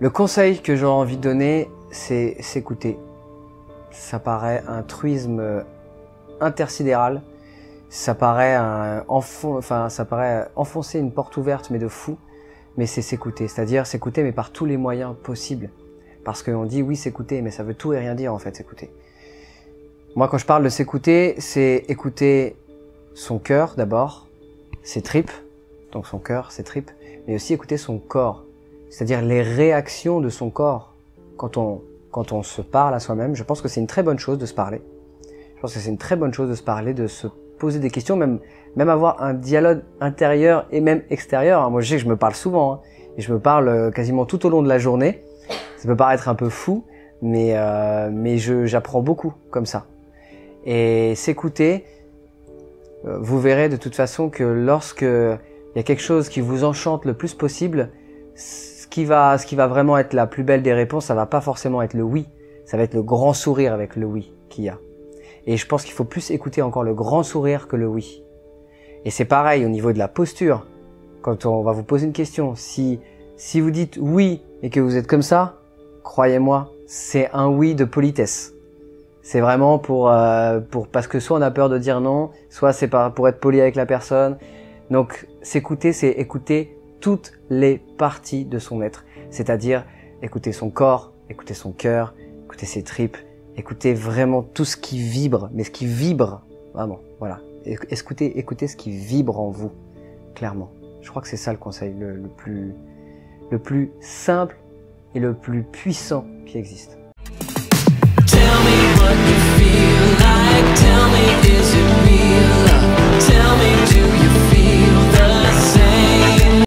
Le conseil que j'aurais envie de donner, c'est s'écouter. Ça paraît un truisme intersidéral, ça paraît ça paraît enfoncer une porte ouverte mais de fou, mais c'est s'écouter, c'est-à-dire s'écouter mais par tous les moyens possibles. Parce qu'on dit oui s'écouter, mais ça veut tout et rien dire en fait s'écouter. Moi quand je parle de s'écouter, c'est écouter son cœur d'abord, ses tripes, donc son cœur, ses tripes, mais aussi écouter son corps, c'est-à-dire les réactions de son corps quand on se parle à soi-même. Je pense que c'est une très bonne chose de se parler. Je pense que c'est une très bonne chose de se parler, de se poser des questions, même avoir un dialogue intérieur et même extérieur. Moi je sais que je me parle souvent, et je me parle quasiment tout au long de la journée. Ça peut paraître un peu fou, mais j'apprends beaucoup comme ça. Et s'écouter, vous verrez de toute façon que lorsque il y a quelque chose qui vous enchante le plus possible, ce qui va vraiment être la plus belle des réponses, ça va pas forcément être le oui, ça va être le grand sourire avec le oui qu'il y a. Et je pense qu'il faut plus écouter encore le grand sourire que le oui. Et c'est pareil au niveau de la posture. Quand on va vous poser une question, si vous dites oui et que vous êtes comme ça, croyez-moi, c'est un oui de politesse. C'est vraiment parce que soit on a peur de dire non, soit c'est pour être poli avec la personne. Donc s'écouter, c'est écouter toutes les parties de son être. C'est-à-dire écouter son corps, écouter son cœur, écouter ses tripes, écouter vraiment tout ce qui vibre, mais ce qui vibre, vraiment, voilà. Écoutez ce qui vibre en vous, clairement. Je crois que c'est ça le conseil le plus simple et le plus puissant qui existe. Tell me what you feel like, tell me is it real love, tell me do you